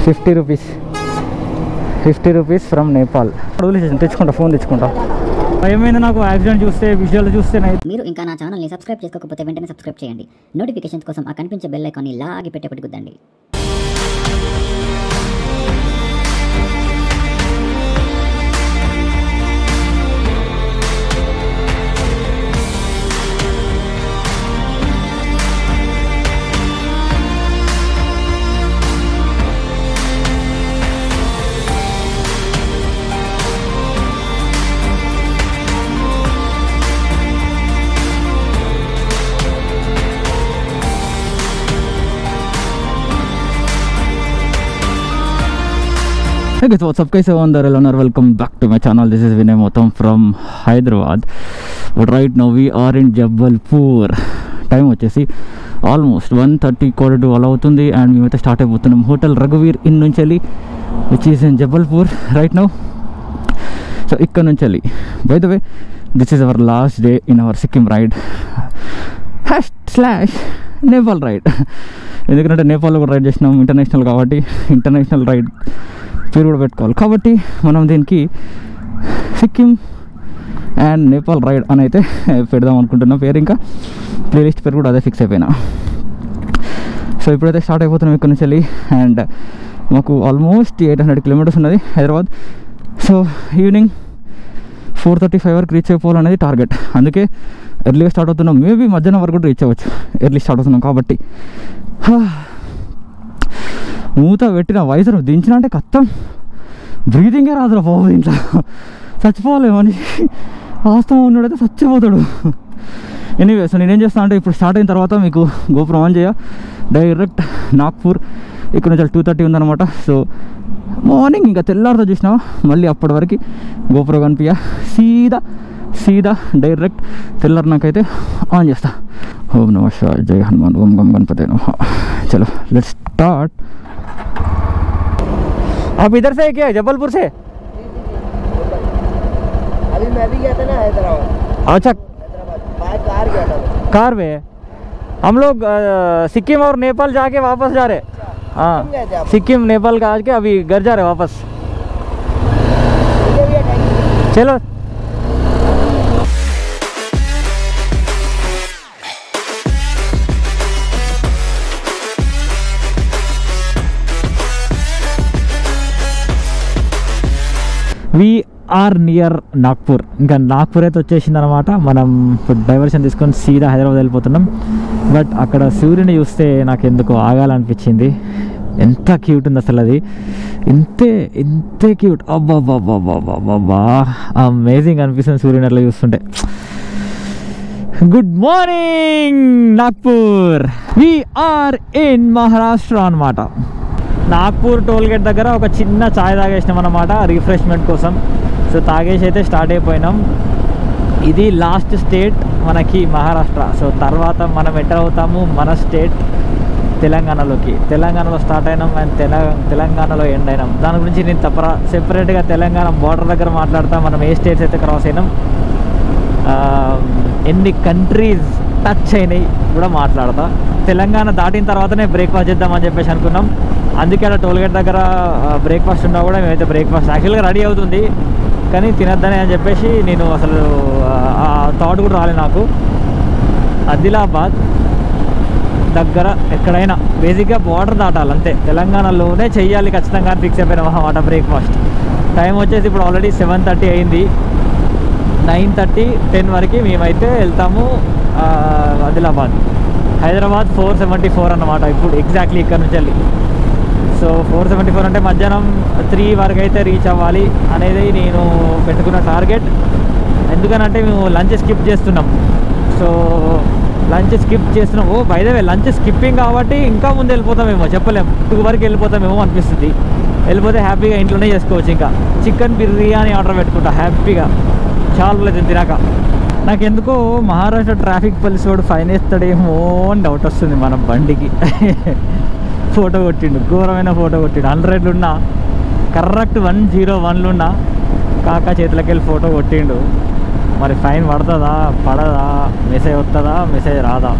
50 rupees 50 rupees from Nepal. తెచ్చుకుంటా, phone తెచ్చుకుంటా. ఏమైనా నాకు యాక్సిడెంట్ చూస్తే విజువల్ చూస్తే మీరు ఇంకా నా ఛానల్ని సబ్స్క్రైబ్ చేసుకోకపోతే వెంటనే సబ్స్క్రైబ్ చేయండి. నోటిఫికేషన్స్ కోసం ఆ కనిపించే బెల్ ఐకాన్ని లాగి పెట్టేపటి గుద్దండి. Hey guys, what's up guys? Welcome back to my channel. This is Vinay Motam from Hyderabad. But right now we are in Jabalpur. Time వచ్చేసి ఆల్మోస్ట్ 1:30 quarter అలా అవుతుంది. అండ్ మేమైతే స్టార్ట్ అయిపోతున్నాం హోటల్ రఘువీర్ ఇన్ నుంచి వెళ్ళి, which is in Jabalpur right now. So ఇక్కడ నుంచి వెళ్ళి, by the way this is our last day in our Sikkim ride / Nepal ride. ఎందుకంటే నేపాల్లో కూడా రైడ్ చేసినాం, ఇంటర్నేషనల్ కాబట్టి ఇంటర్నేషనల్ రైడ్ పేరు కూడా పెట్టుకోవాలి. కాబట్టి మనం దీనికి సిక్కిం అండ్ నేపాల్ రైడ్ అని అయితే పెడదాం అనుకుంటున్నాం పేరు. ఇంకా ప్లేలిస్ట్ పేరు కూడా అదే ఫిక్స్ అయిపోయినా. సో ఇప్పుడైతే స్టార్ట్ అయిపోతున్నాం ఇక్కడ నుంచి వెళ్ళి. అండ్ మాకు ఆల్మోస్ట్ 800 కిలోమీటర్స్ ఉన్నది హైదరాబాద్. సో ఈవినింగ్ 4:35 వరకు రీచ్ అయిపోవాలనేది టార్గెట్. అందుకే ఎర్లీగా స్టార్ట్ అవుతున్నాం. మేబీ మధ్యాహ్నం వరకు కూడా రీచ్ అవ్వచ్చు, ఎర్లీ స్టార్ట్ అవుతున్నాం కాబట్టి. మూత పెట్టిన వైజర్ దించిన అంటే కత్తం, బ్రీతింగే రాదురా బాబు, దీంట్లో చచ్చిపోవాలి మనిషి. వాస్తవం ఉన్నాడైతే చచ్చిపోతాడు. ఎనీవే, సో నేనేం చేస్తాను అంటే ఇప్పుడు స్టార్ట్ అయిన తర్వాత మీకు గోపురం ఆన్ చేయ డైరెక్ట్ నాగ్పూర్. ఇక్కడ నుంచి 2:30 ఉందన్నమాట. సో మార్నింగ్ ఇంకా తెల్లారితో చూసినా మళ్ళీ అప్పటి వరకు గోపురం కనిపించ సీదా డైరెక్ట్ తెల్లారి నాకైతే ఆన్ చేస్తా. ఓం నమః శివాయ, జై హనుమాన్, ఓం గం గణపతే నమః. చలో లెట్స్ स्टार्ट. आप इधर से क्या जबलपुर से? अभी मैं भी गया था ना हैदराबाद. अच्छा, कार गया था. कार में हम लोग सिक्किम और नेपाल जाके वापस जा रहे. हाँ, सिक्किम नेपाल का आज के अभी घर जा रहे वापस. चलो వీఆర్ నియర్ నాగ్పూర్. ఇంకా నాగ్పూర్ అయితే వచ్చేసింది అనమాట. మనం ఇప్పుడు డైవర్షన్ తీసుకొని సీదా హైదరాబాద్ వెళ్ళిపోతున్నాం. బట్ అక్కడ సూర్యుని చూస్తే నాకు ఎందుకో ఆగాలనిపించింది. ఎంత క్యూట్ ఉంది అసలు అది, ఇంతే క్యూట్. అబ్బాబ్బాబ్బాబ్బాబ్బా, అమేజింగ్ అనిపిస్తుంది సూర్యుని అట్లా చూస్తుంటే. Good morning Nagpur. We're in Maharashtra అనమాట. నాగ్పూర్ టోల్ గేట్ దగ్గర ఒక చిన్న ఛాయ్ తాగేసినాం అన్నమాట రిఫ్రెష్మెంట్ కోసం. సో తాగేసి అయితే స్టార్ట్ అయిపోయినాం. ఇది లాస్ట్ స్టేట్ మనకి మహారాష్ట్ర. సో తర్వాత మనం ఎంటర్ అవుతాము మన స్టేట్ తెలంగాణలోకి. తెలంగాణలో స్టార్ట్ అయినాం అండ్ తెలంగాణలో ఎండ్ అయినాం. దాని గురించి నేను సెపరేట్గా తెలంగాణ బార్డర్ దగ్గర మాట్లాడతాం. మనం ఏ స్టేట్స్ అయితే క్రాస్ అయినాం, ఎన్ని కంట్రీస్ టచ్ అయినాయి కూడా మాట్లాడతా. తెలంగాణ దాటిన తర్వాతనే బ్రేక్ఫాస్ట్ చేద్దామని చెప్పేసి అనుకున్నాం. అందుకే అలా టోల్గేట్ దగ్గర బ్రేక్ఫాస్ట్ ఉన్నా కూడా మేమైతే బ్రేక్ఫాస్ట్ యాక్చువల్గా రెడీ అవుతుంది, కానీ తినద్దని అని చెప్పేసి నేను అసలు ఆ థాట్ కూడా రాలేదు నాకు. ఆదిలాబాద్ దగ్గర ఎక్కడైనా బేసిక్గా బార్డర్ దాటాలి అంతే, తెలంగాణలోనే చెయ్యాలి ఖచ్చితంగా అని ఫిక్స్ అయిపోయినాం అన్నమాట బ్రేక్ఫాస్ట్. టైం వచ్చేసి ఇప్పుడు ఆల్రెడీ 7:30 అయింది. 9:30, 10 వరకు మేమైతే వెళ్తాము ఆదిలాబాద్. హైదరాబాద్ 4:74 అన్నమాట ఇప్పుడు ఎగ్జాక్ట్లీ ఇక్కడ నుంచి వెళ్ళి. సో 4:74 అంటే మధ్యాహ్నం 3 వరకు అయితే రీచ్ అవ్వాలి అనేది నేను పెట్టుకున్న టార్గెట్. ఎందుకనంటే మేము లంచ్ స్కిప్ చేస్తున్నాం. సో లంచ్ స్కిప్ చేస్తున్నాం. By the way lunch skipping కాబట్టి ఇంకా ముందు వెళ్ళిపోతామేమో, చెప్పలేము. 2 వరకు వెళ్ళిపోతామేమో అనిపిస్తుంది. వెళ్ళిపోతే హ్యాపీగా ఇంట్లోనే చేసుకోవచ్చు. ఇంకా చికెన్ బిర్యానీ ఆర్డర్ పెట్టుకుంటా హ్యాపీగా, చాలా లేదు తినాక. నాకు ఎందుకో మహారాష్ట్ర ట్రాఫిక్ పోలీసు వాడు ఫైన్ వేస్తాడేమో అని డౌట్ వస్తుంది. మన బండికి ఫోటో కొట్టిండు, ఘోరమైన ఫోటో కొట్టిండు. 100 ఉన్నా కరెక్ట్ 101 ఉన్నా కాకా చేతులకి వెళ్ళి ఫోటో కొట్టిండు. మరి ఫైన్ పడుతుందా పడదా, మెసేజ్ వస్తుందా మెసేజ్ రాదా?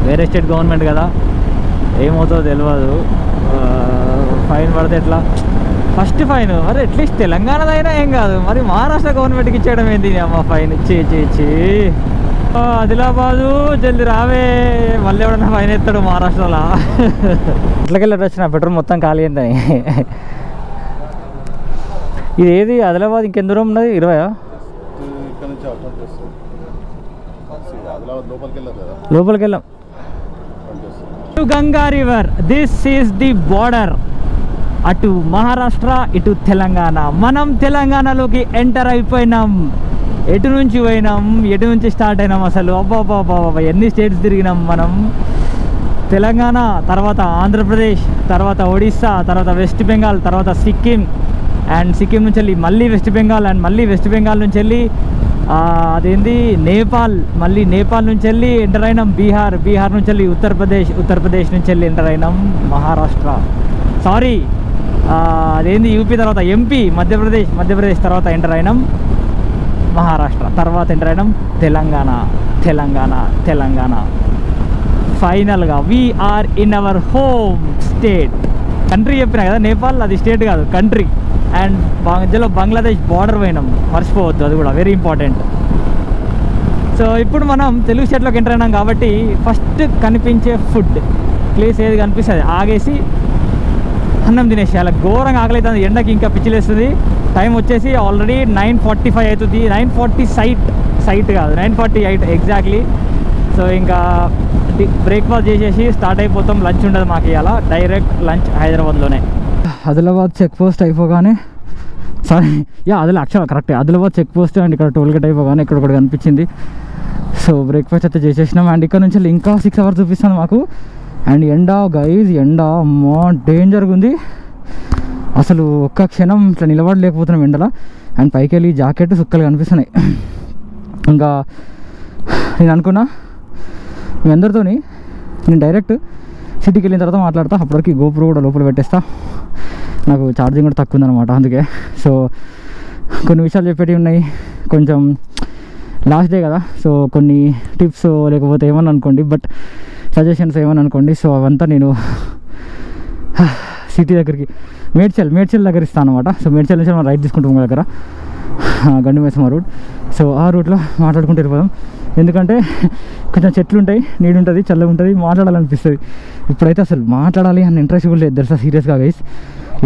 వేరే స్టేట్ గవర్నమెంట్ కదా, ఏమవుతుందో తెలియదు. ఫైన్ పడితే ఎట్లా ఫస్ట్ ఫైన్ మరి అట్లీస్ట్ తెలంగాణదైనా ఏం కాదు మరి మహారాష్ట్ర గవర్నమెంట్కి ఇచ్చేయడం ఏంటి అమ్మ ఫైన్ ఇచ్చి ఆదిలాబాదు జల్ది రావే మళ్ళీ ఎవడన్నా ఫైన్ ఎత్తాడు మహారాష్ట్రలో ఇట్లకెళ్ళి వచ్చిన పెట్రోల్ మొత్తం ఖాళీ అయిందని ఇది ఏది ఆదిలాబాద్ ఇంకెంత దూరం ఉన్నది 20 లోపలికి వెళ్ళాం Ganga river this is the border అటు మహారాష్ట్ర ఇటు తెలంగాణ మనం తెలంగాణలోకి ఎంటర్ అయిపోయినాం ఎటు నుంచి పోయినాం ఎటు నుంచి స్టార్ట్ అయినాం అసలు అబ్బాబాబా ఎన్ని స్టేట్స్ తిరిగినాం మనం తెలంగాణ తర్వాత ఆంధ్రప్రదేశ్ తర్వాత ఒడిస్సా తర్వాత వెస్ట్ బెంగాల్ తర్వాత సిక్కిం అండ్ సిక్కిం నుంచి వెళ్ళి మళ్ళీ వెస్ట్ బెంగాల్ అండ్ మళ్ళీ వెస్ట్ బెంగాల్ నుంచి వెళ్ళి అదేంది నేపాల్ మళ్ళీ నేపాల్ నుంచి వెళ్ళి ఎంటర్ అయినాం బీహార్ నుంచి వెళ్ళి ఉత్తరప్రదేశ్ నుంచి వెళ్ళి ఎంటర్ అయినాం మహారాష్ట్ర సారీ అదేంది యూపీ తర్వాత ఎంపీ మధ్యప్రదేశ్ తర్వాత ఎంటర్ అయినాం మహారాష్ట్ర తర్వాత ఎంటర్ అయినాం తెలంగాణ ఫైనల్గా we're in our home state country చెప్పినా కదా నేపాల్ అది స్టేట్ కాదు కంట్రీ అండ్ మధ్యలో బంగ్లాదేశ్ బార్డర్ పోయినాం మర్చిపోవద్దు అది కూడా వెరీ ఇంపార్టెంట్ సో ఇప్పుడు మనం తెలుగు స్టేట్లోకి ఎంటర్ అయినాం కాబట్టి ఫస్ట్ కనిపించే ఫుడ్ ప్లేస్ ఏది కనిపిస్తుంది ఆగేసి అన్నం తినేసి అలా ఘోరంగా ఆకలి అవుతుంది ఎండకి ఇంకా పిచ్చిలేస్తుంది టైం వచ్చేసి ఆల్రెడీ 9:45 అవుతుంది 9:40 సైట్ కాదు 9:48 ఎగ్జాక్ట్లీ సో ఇంకా బ్రేక్ఫాస్ట్ చేసేసి స్టార్ట్ అయిపోతాం లంచ్ ఉండదు మాకు ఇవాళ డైరెక్ట్ లంచ్ హైదరాబాద్లోనే ఆదిలాబాద్ చెక్ పోస్ట్ అయిపోగానే sorry actual correct Adilabad check post and ఇక్కడ టోల్ గేట్ అయిపోగానే ఇక్కడ ఒకటి కనిపించింది సో బ్రేక్ఫాస్ట్ అయితే చేసేసినాం అండ్ ఇక్కడ నుంచి ఇంకా 6 hours చూపిస్తాను మాకు అండ్ ఎండ అమ్మా డేంజర్గా ఉంది అసలు ఒక్క క్షణం ఇట్లా నిలబడలేకపోతున్నాం ఎండలో అండ్ పైకి వెళ్ళి జాకెట్ సుక్కలు కనిపిస్తున్నాయి ఇంకా నేను అనుకున్నా మీ అందరితో నేను డైరెక్ట్ సిటీకి వెళ్ళిన తర్వాత మాట్లాడతా అప్పటికి గోప్రో కూడా లోపల పెట్టేస్తా నాకు ఛార్జింగ్ కూడా తక్కువ ఉందన్నమాట అందుకే సో కొన్ని విషయాలు చెప్పేటివి ఉన్నాయి కొంచెం లాస్ట్ డే కదా సో కొన్ని టిప్స్ లేకపోతే ఏమని అనుకోండి బట్ సజెషన్స్ ఏమని అనుకోండి సో అవంతా నేను సిటీ దగ్గరికి మేడ్చల్ దగ్గర ఇస్తాను అనమాట సో మేడ్చల్ నుంచి మనం రైట్ తీసుకుంటాం దగ్గర గండిమేసమ్మ రూట్ సో ఆ రూట్లో మాట్లాడుకుంటూ వెళ్ళిపోదాం ఎందుకంటే కొంచెం చెట్లు ఉంటాయి నీడు ఉంటుంది చల్లగా ఉంటుంది మాట్లాడాలనిపిస్తుంది ఇప్పుడైతే అసలు మాట్లాడాలి అని ఇంట్రెస్ట్ కూడా లేదు తెలుసా సీరియస్గా గైస్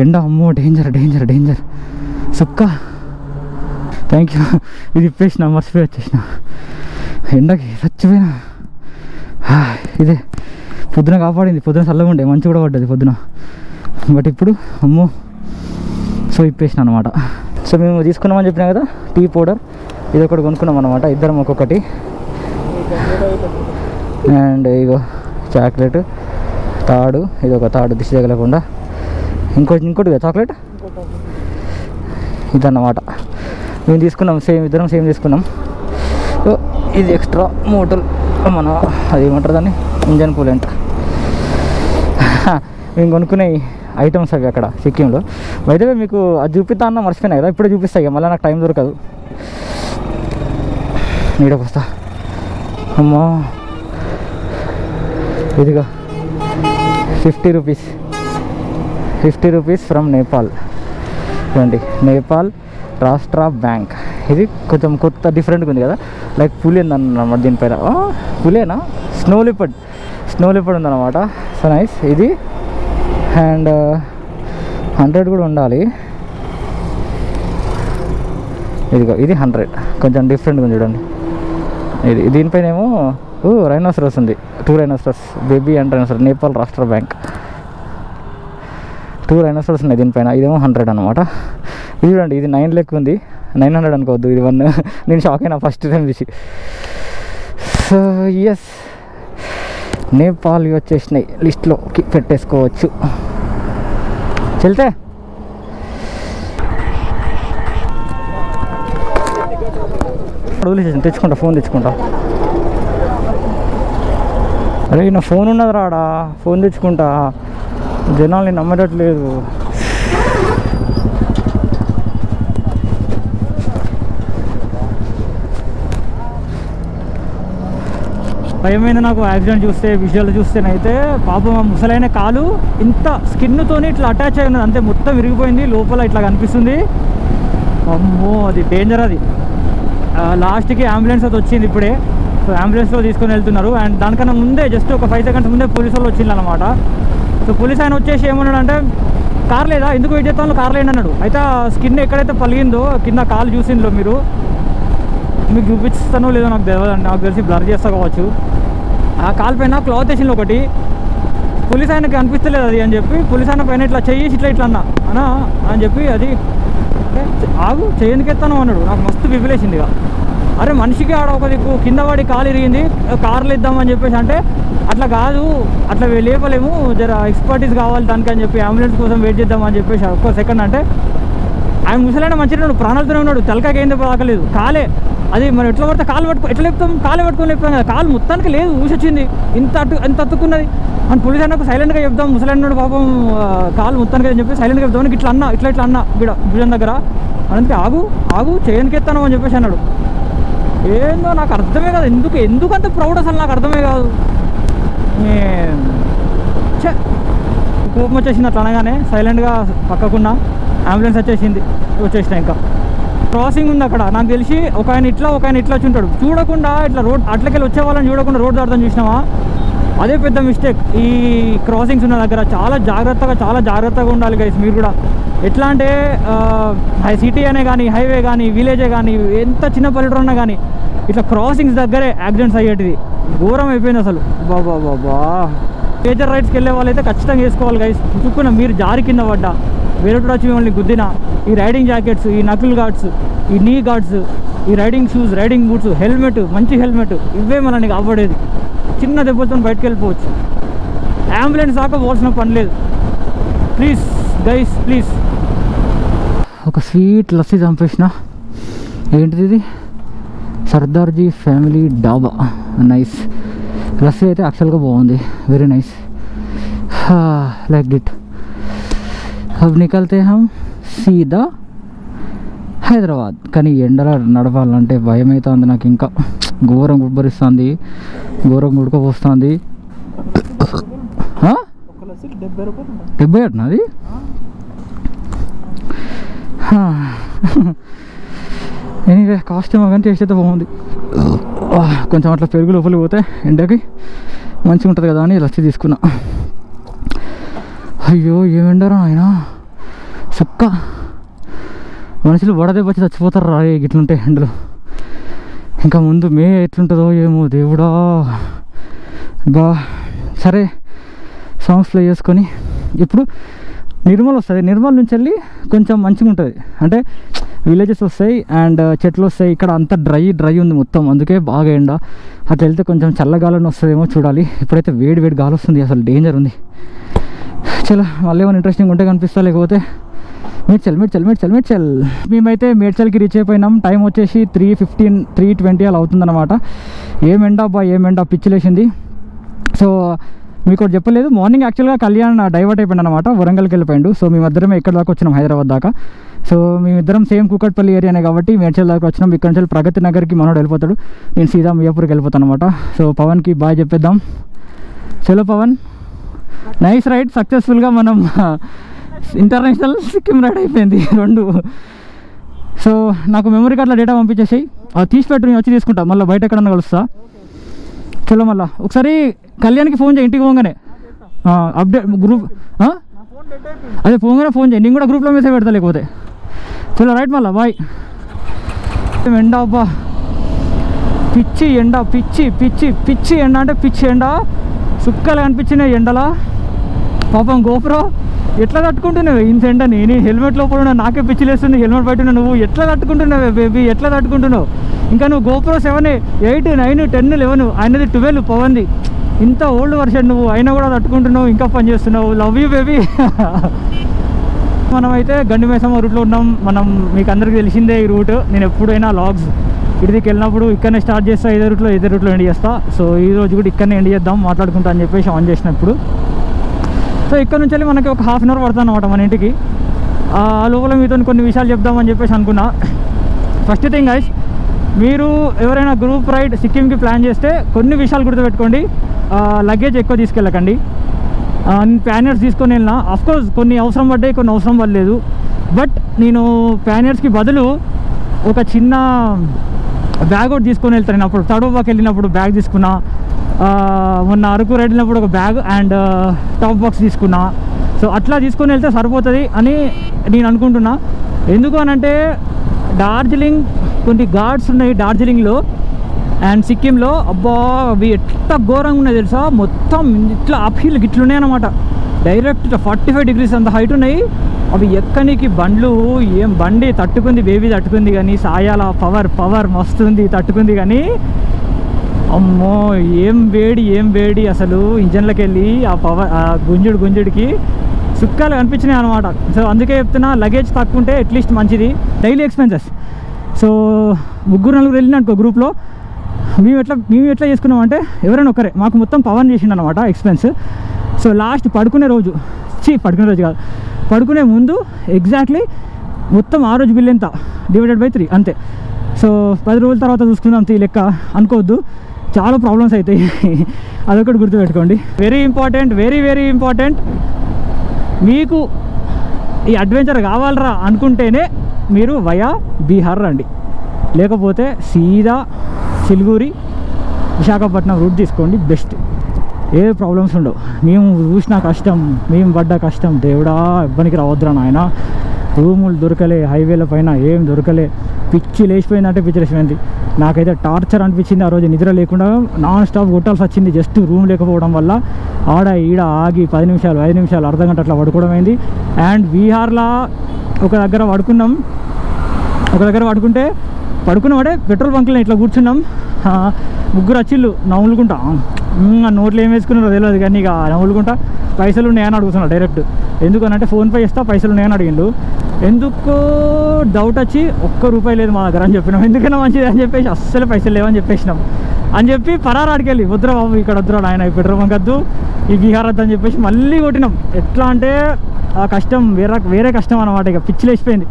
ఎండ అమ్మో డేంజర్ సుక్క థ్యాంక్ యూ ఇది ఇప్పేసిన మర్చిపోయి వచ్చేసిన ఎండకి చచ్చిపోయినా ఇదే పొద్దున కాపాడింది పొద్దున చల్లగా ఉండే మంచి కూడా పడ్డది పొద్దున బట్ ఇప్పుడు అమ్మో సో ఇప్పేసిన అనమాట సో మేము తీసుకున్నామని చెప్పినా కదా టీ పౌడర్ ఇది ఒకటి కొనుక్కున్నాం అనమాట ఇద్దరం ఒక్కొక్కటి అండ్ ఇగో చాక్లెట్ తాడు ఇది ఒక తాడు దిశ తగలకుండా ఇంకోటి చాక్లెట్ ఇదన్నమాట మేము తీసుకున్నాం ఇద్దరం సేమ్ తీసుకున్నాం సో ఇది ఎక్స్ట్రా మోటల్ మన అది ఏమంటారు దాన్ని ఇంజన్ కూలెంట్ మేము కొనుక్కునే ఐటమ్స్ అవి అక్కడ సిక్కింలో అయితే మీకు అది చూపిస్తా అన్న మర్చిపోయినా కదా ఇప్పుడే చూపిస్తాయి మళ్ళీ నాకు టైం దొరకదు నీడకు వస్తా అమ్మా ఇదిగో 50 రూపీస్ ఫ్రమ్ నేపాల్ చూడండి నేపాల్ రాష్ట్ర బ్యాంక్ ఇది కొంచెం కొత్త డిఫరెంట్గా ఉంది కదా లైక్ పులి ఉందన్నమాట దీనిపైన పులేనా స్నో లిపర్డ్ ఉందన్నమాట సో నైస్ ఇది అండ్ 100 కూడా ఉండాలి ఇదిగో ఇది 100 కొంచెం డిఫరెంట్గా ఉంది చూడండి ఇది దీనిపైన ఏమో రైనోసరస్ ఉంది 2 rhinoceros baby and rhinoceros Nepal రాష్ట్ర బ్యాంక్ 2 రైనోసరస్ ఉన్నాయి దీనిపైన ఇదేమో 100 అనమాట ఇది చూడండి ఇది 9 లెక్క ఉంది 900 అనుకోవద్దు ఇది 1 నేను షాక్ అయినా ఫస్ట్ టైం చూసి సో ఎస్ నేపాల్ వచ్చేసినాయి లిస్ట్లోకి పెట్టేసుకోవచ్చు చెల్తే తెచ్చుకుంటా ఫోన్ తెచ్చుకుంటా అరే నా ఫోన్ ఉన్నది రాడా ఫోన్ తెచ్చుకుంటా జనాల్ని నమ్మేటట్లేదు భయమైంది నాకు యాక్సిడెంట్ చూస్తే, విజువల్ చూస్తేనైతే. పాపం ఆ ముసలైన కాలు ఇంత స్కిన్తోని ఇట్లా అటాచ్ అయి ఉన్నది, అంతే మొత్తం విరిగిపోయింది, లోపల ఇట్లా కనిపిస్తుంది. అమ్మో అది డేంజర్. అది లాస్ట్కి అంబులెన్స్ అది వచ్చింది ఇప్పుడే. సో అంబులెన్స్లో తీసుకొని వెళ్తున్నారు. అండ్ దానికన్నా ముందే జస్ట్ ఒక 5 సెకండ్స్ ముందే పోలీసు వాళ్ళు వచ్చింది అనమాట. సో పోలీస్ ఆయన వచ్చేసి ఏమన్నాడంటే, కార్ లేదా, ఎందుకు వెయిట్ చేస్తాను, కార్ లేండి అన్నాడు. అయితే ఆ స్కిన్ ఎక్కడైతే పలిగిందో కింద కాలు చూసిందో మీరు, మీకు చూపిస్తానో లేదో నాకు తెలియదండి, నాకు తెలిసి బ్లర్ చేస్తా కావచ్చు. ఆ కాలు పైన క్లాత్ వేసింది ఒకటి. పోలీస్ ఆయనకి అనిపిస్తలేదు అది అని చెప్పి పోలీస్ ఆయన పైన ఇట్లా చెయ్యి ఇట్లా అన్నా అని చెప్పి, అది ఆగు చెయ్యనికి ఎత్తాను అన్నాడు. నాకు మస్తు విపిలేసింది. ఇక అరే మనిషికి ఆడ ఒక దిక్కు కింద పడి కాలు ఇరిగింది, కార్లు ఇద్దామని చెప్పేసి అంటే, అట్లా కాదు, అట్లా లేపలేము, జర ఎక్స్పర్టీస్ కావాలి దానికి అని చెప్పి అంబులెన్స్ కోసం వెయిట్ చేద్దామని చెప్పేసి ఒక్క సెకండ్ అంటే, ఆయన ముసలైన మంచిగా ఉన్నాడు, ప్రాణాలతోనే ఉన్నాడు, తలకాకి ఏందో తాకలేదు, కాలే అది మనం ఎట్లా పడితే కాలు ఎట్లా లేపుతాం, కాలే పట్టుకొని లేపుతాం కదా, కాలు మొత్తానికి లేదు, ఊసొచ్చింది, ఇంత అతుక్కున్నది అని పోలీస్ అన్నకు సైలెంట్గా చెప్దాం, ముసలైన పాపం కాలు మొత్తానికి అని చెప్పి సైలెంట్గా చెప్దాం, ఇట్లా అన్న భుజం దగ్గర అందుకే ఆగు చేయనికి ఎత్తాను అని చెప్పేసి అన్నాడు. ఏందో నాకు అర్థమే కాదు, ఎందుకు అంత ప్రౌడ్ అసలు నాకు అర్థమే కాదు. కోపం వచ్చేసింది అట్లా అనగానే, సైలెంట్గా పక్కకున్నా, అంబులెన్స్ వచ్చేసిన ఇంకా క్రాసింగ్ ఉంది అక్కడ. నాకు తెలిసి ఒక ఆయన ఇట్లా వచ్చి ఉంటాడు, చూడకుండా ఇట్లా రోడ్ అట్లకెళ్ళి వచ్చే వాళ్ళని చూడకుండా రోడ్ దాడతాను చూసినావా, అదే పెద్ద మిస్టేక్. ఈ క్రాసింగ్స్ ఉన్న దగ్గర చాలా జాగ్రత్తగా ఉండాలి గైస్. మీరు కూడా ఎట్లా అంటే సిటీ అనే కానీ, హైవే కానీ, విలేజే కానీ, ఎంత చిన్న పల్లెటూరు ఉన్నా కానీ ఇట్లా క్రాసింగ్స్ దగ్గరే యాక్సిడెంట్స్ అయ్యేటిది ఘోరం అయిపోయింది అసలు. బాబా మేజర్ రైడ్స్కి వెళ్ళే వాళ్ళైతే ఖచ్చితంగా వేసుకోవాలి గైస్. చుక్కున మీరు జారి కింద పడ్డా, వేరే వచ్చి మిమ్మల్ని గుద్దిన, ఈ రైడింగ్ జాకెట్స్, ఈ నకిల్ గార్డ్స్, ఈ నీ గార్డ్స్, ఈ riding shoes, riding boots, helmet, మంచి హెల్మెట్, ఇవే మనల్ని కాపాడేది. చిన్న దెబ్బలతో బయటకు వెళ్ళిపోవచ్చు, అంబులెన్స్ దాకా పోవాల్సిన పని లేదు. Please guys please. ఒక స్వీట్ లస్సీ చంపేసిన. ఏంటిది ఇది? సర్దార్జీ ఫ్యామిలీ డాబా. నైస్ లస్సీ అయితే యాక్చువల్గా బాగుంది, వెరీ నైస్. Like it. अब निकलते हम सीधा హైదరాబాద్. కానీ ఎండలో నడపాలంటే భయం అవుతుంది నాకు, ఇంకా ఘోరం గుబ్బరిస్తుంది, ఘోరం గుడకపోస్తుంది. 70 అట్నా అది? ఎనీవే కాస్ట్ ఏమో కానీ టేస్ట్ అయితే బాగుంది. కొంచెం అట్లా పెరుగు లోపలికి పోతే ఎండకి మంచిగా ఉంటుంది కదా అని లస్సీ తీసుకున్నా. అయ్యో ఏమెండారా ఆయన, సుక్క మనుషులు వడదెబ్బచ్చి చచ్చిపోతారు రా ఇట్లుంటే ఎండలు. ఇంకా ముందు మే ఎట్లుంటుందో ఏమో దేవుడా. సరే సాంగ్స్ ప్లే చేసుకొని ఇప్పుడు నిర్మల్ వస్తుంది. నిర్మల్ నుంచి వెళ్ళి కొంచెం మంచిగా ఉంటుంది, అంటే విలేజెస్ వస్తాయి అండ్ చెట్లు వస్తాయి. ఇక్కడ అంతా డ్రై ఉంది మొత్తం, అందుకే బాగా ఎండ. అట్లా వెళ్తే కొంచెం చల్లగాలని వస్తుందేమో చూడాలి. ఇప్పుడైతే వేడి గాలి వస్తుంది, అసలు డేంజర్ ఉంది. చలో మళ్ళీ ఏమైనా ఇంట్రెస్టింగ్ ఉంటే కనిపిస్తా, లేకపోతే మేడ్చల్. మేమైతే మేడ్చల్కి రీచ్ అయిపోయినాం. టైం వచ్చేసి 3:15 3:20 అలా అవుతుందన్నమాట. ఏమెండా పిచ్చిలేసింది. సో మీకు ఒకటి చెప్పలేదు, మార్నింగ్ యాక్చువల్గా కళ్యాణ్ డైవర్ట్ అయిపోయింది అనమాట, వరంగల్కి వెళ్ళిపోయిండు. సో మేమిద్దరమే ఇక్కడ దాకా వచ్చినాం, హైదరాబాద్ దాకా. సో మేమిద్దరం సేమ్ కూకట్పల్లి ఏరియానే కాబట్టి మేడ్చల్ దాకా వచ్చినాం. ఇక్కడ నుంచి ప్రగతి నగర్కి మనోడు వెళ్ళిపోతాడు, నేను సీదా మియాపూర్కి వెళ్ళిపోతాను అనమాట. సో పవన్కి బాయ్ చెప్పేద్దాం. చలో పవన్, నైస్ రైడ్. సక్సెస్ఫుల్గా మనం ఇంటర్నేషనల్ సిక్కిం రైడ్ అయిపోయింది 2. సో నాకు మెమరీ కార్డ్లో డేటా పంపించేసాయి, అది తీసి పెట్టు, నేను వచ్చి తీసుకుంటా, మళ్ళీ బయట ఎక్కడన్నా కలుస్తా. చలో మళ్ళీ ఒకసారి కళ్యాణ్కి ఫోన్ చేయి, ఇంటికి పోగానే అప్డేట్ గ్రూప్, అదే పోగానే ఫోన్ చేయి, నేను కూడా గ్రూప్లో మెసేజ్ పెడతా లేకపోతే. చలో రైట్ మళ్ళీ బాయ్. ఎండ అబ్బా, పిచ్చి ఎండ అంటే పిచ్చి ఎండ, సుక్కలు కనిపించినాయి ఎండలా. పాపం గోపురం ఎట్లా తట్టుకుంటున్నావే ఇంత ఎండ? నేను హెల్మెట్ లోపల ఉన్నా, నాకే పిచ్చిలేస్తుంది, హెల్మెట్ బయట నువ్వు ఎట్లా తట్టుకుంటున్నావే బేబీ, ఎట్లా తట్టుకుంటున్నావు? ఇంకా నువ్వు గోపురం 7, 8, 9, 10, 11, ఆయనది 12 పవన్ది. ఇంత ఓల్డ్ వర్షన్ నువ్వు, అయినా కూడా తట్టుకుంటున్నావు, ఇంకా పని చేస్తున్నావు. Love you baby. మనమైతే గండిమైసమ్మ రూట్లో ఉన్నాం. మీకు అందరికీ తెలిసిందే ఈ రూట్. నేను ఎప్పుడైనా లాగ్స్ ఇటుదికి వెళ్ళినప్పుడు ఇక్కడనే స్టార్ట్ చేస్తా, ఇదే రూట్లో ఎండ్ చేస్తా. సో ఈ రోజు కూడా ఇక్కడనే ఎండ్ చేద్దాం మాట్లాడుకుంటా అని చెప్పేసి ఆన్ చేసినప్పుడు. సో ఇక్కడ నుంచి వెళ్ళి మనకి ఒక ½ అవర్ పడుతుంది అనమాట మన ఇంటికి. ఆ లోపల మీతో కొన్ని విషయాలు చెప్దామని చెప్పేసి అనుకున్నా. ఫస్ట్ థింగ్ గైస్, మీరు ఎవరైనా గ్రూప్ రైడ్ సిక్కింకి ప్లాన్ చేస్తే కొన్ని విషయాలు గుర్తుపెట్టుకోండి. లగేజ్ ఎక్కువ తీసుకెళ్ళకండి. ప్యానియర్స్ తీసుకొని వెళ్ళినా అఫ్కోర్స్ కొన్ని అవసరం పడ్డాయి, కొన్ని అవసరం పడలేదు. బట్ నేను ప్యానియర్స్కి బదులు ఒక చిన్న బ్యాగ్ ఒకటి తీసుకొని వెళ్తాను. నేను అప్పుడు తడోబాకి వెళ్ళినప్పుడు బ్యాగ్ తీసుకున్నా, మొన్న అరకు రైడ్ వెళ్ళినప్పుడు ఒక బ్యాగ్ అండ్ టాప్ బాక్స్ తీసుకున్నా. సో అట్లా తీసుకొని వెళ్తే సరిపోతుంది అని నేను అనుకుంటున్నా. ఎందుకు అనంటే డార్జిలింగ్ కొన్ని ఘాట్స్ ఉన్నాయి డార్జిలింగ్లో అండ్ సిక్కింలో. అబ్బా అవి ఎట్లా ఘోరంగా ఉన్నాయి తెలుసా, మొత్తం ఇట్లా అప్హిల్ గిట్లున్నాయి అనమాట. డైరెక్ట్ 45 degrees అంత హైట్ ఉన్నాయి. అవి ఎక్కనికి బండ్లు ఏం బండి తట్టుకుంది, బేబీ తట్టుకుంది, కానీ సాయాల పవర్ మస్తుంది తట్టుకుంది. కానీ అమ్మో ఏం వేడి అసలు ఇంజన్లోకి వెళ్ళి ఆ పవర్ ఆ గుంజుడికి సుక్కాలు కనిపించినాయి అనమాట. సో అందుకే చెప్తున్నా, లగేజ్ తక్కువ ఉంటే అట్లీస్ట్ మంచిది. Daily expenses. సో 3-4 వెళ్ళిన అనుకో గ్రూప్లో, మేము ఎట్లా చేసుకున్నామంటే ఎవరైనా ఒకరే మాకు మొత్తం పవన్ చేసిండు అనమాట ఎక్స్పెన్స్. సో లాస్ట్ పడుకునే రోజు కాదు, పడుకునే ముందు ఎగ్జాక్ట్లీ మొత్తం ఆ రోజు బిల్ ఎంత డివైడెడ్ బై 3 అంతే. సో 10 రోజుల తర్వాత చూసుకుందాం ఈ లెక్క అనుకోవద్దు, చాలా ప్రాబ్లమ్స్ అవుతాయి. అదొకటి గుర్తుపెట్టుకోండి. Very important. మీకు ఈ అడ్వెంచర్ కావాలరా అనుకుంటేనే మీరు వయా బీహార్ రండి, లేకపోతే సీదా సిలిగురి విశాఖపట్నం రూట్ తీసుకోండి, బెస్ట్. ఏ ప్రాబ్లమ్స్ ఉండవు. మేము చూసిన కష్టం, మేము పడ్డ కష్టం దేవుడా ఇవ్వనికి రావద్దురా నాయన. రూములు దొరకలే, హైవేల పైన ఏం దొరకలే, పిచ్చి లేచిపోయింది. నాకైతే టార్చర్ అనిపించింది ఆ రోజు. నిద్ర లేకుండా నాన్ స్టాప్ కొట్టాల్సి వచ్చింది, జస్ట్ రూమ్ లేకపోవడం వల్ల. ఆడ ఈడ ఆగి 10 నిమిషాలు 5 నిమిషాలు అర్ధగంట అట్లా పడుకోవడం అయింది. అండ్ బీహార్లో ఒక దగ్గర పడుకుంటే పడుకున్నవాడే పెట్రోల్ బంక్లో ఇట్లా కూర్చున్నాం. 3 వచ్చిళ్ళు నవ్వులుకుంటా, నోట్లు ఏం వేసుకున్నారో తెలియదు కానీ ఇక నవ్వులుకుంటా పైసలు ఉన్నాయని అడుగుతున్నాడు డైరెక్ట్. ఎందుకనంటే ఫోన్పే చేస్తా పైసలు ఉన్నాయని అడిగిండు. ఎందుకో డౌట్ వచ్చి ₹1 లేదు మా దగ్గర అని చెప్పినాం. ఎందుకైనా మంచిది అని చెప్పేసి అస్సలు పైసలు లేవని చెప్పేసినాం అని చెప్పి పరారు ఆడికెళ్ళి, వద్దురా బాబు ఇక్కడ వద్దురా ఆయన, ఈ పెట్రోల్ బంక్ వద్దు, ఈ బీహార్ వద్దు అని చెప్పేసి మళ్ళీ కొట్టినాం. ఎట్లా అంటే ఆ కష్టం వేరే కష్టం అనమాట. ఇక పిచ్చి లేచిపోయింది.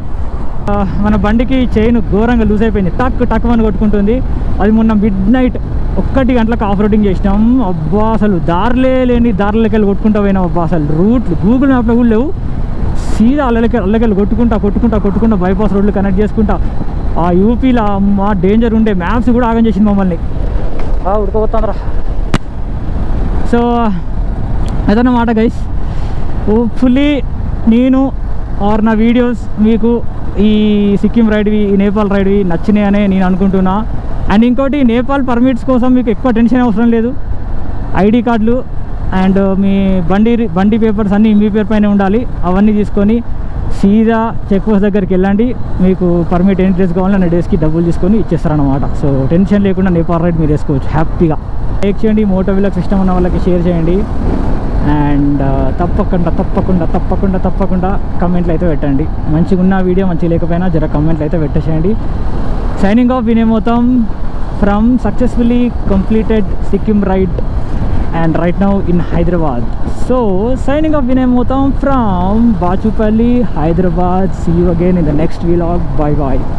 మన బండికి చైన్ ఘోరంగా లూజ్ అయిపోయింది, టక్ అని కొట్టుకుంటుంది. అది మొన్న మిడ్-నైట్ 1 గంటలకు ఆఫ్ రోడింగ్ చేసినాం. అబ్బా అసలు దారిలోకి వెళ్ళి కొట్టుకుంటూ పోయినాం. అబ్బా అసలు రూట్లు గూగుల్ మ్యాప్లో కూడా లేవు. సీదా అల్లకెళ్ళి కొట్టుకుంటా బైపాస్ రోడ్లు కనెక్ట్ చేసుకుంటా. ఆ యూపీలో మా డేంజర్ ఉండే మ్యాప్స్ కూడా ఆగం చేసింది మమ్మల్ని. ఉడకపోతాండ్రా. సో అదన్నమాట గైస్. హోప్ఫుల్లీ నేను నా వీడియోస్ మీకు ఈ సిక్కిం రైడ్వి, ఈ నేపాల్ రైడ్వి నచ్చినాయనే నేను అనుకుంటున్నా. అండ్ ఇంకోటి, నేపాల్ పర్మిట్స్ కోసం మీకు ఎక్కువ టెన్షన్ అవసరం లేదు. ఐడి కార్డులు అండ్ మీ బండి పేపర్స్ అన్నీ మీ పేరు పైన ఉండాలి. అవన్నీ తీసుకొని సీదా చెక్ పోస్ట్ దగ్గరికి వెళ్ళండి. మీకు పర్మిట్ ఎన్ని డేస్ కావాలన్నా డేస్కి డబ్బులు తీసుకొని ఇచ్చేస్తారనమాట. సో టెన్షన్ లేకుండా నేపాల్ రైడ్ మీరు వేసుకోవచ్చు హ్యాపీగా. లైక్ చేయండి, మోటో వ్లాగ్ సిస్టమ్ ఉన్న వాళ్ళకి షేర్ చేయండి. అండ్ తప్పకుండా కమెంట్లు అయితే పెట్టండి. మంచిగా ఉన్న వీడియో, మంచిగా లేకపోయినా జర కమెంట్లు అయితే పెట్టేసేయండి. సైనింగ్ ఆఫ్ వినేమోతం from successfully completed Sikkim ride and right now in Hyderabad. So signing off Vinay from Bachupalli, Hyderabad. See you again in the next vlog. Bye.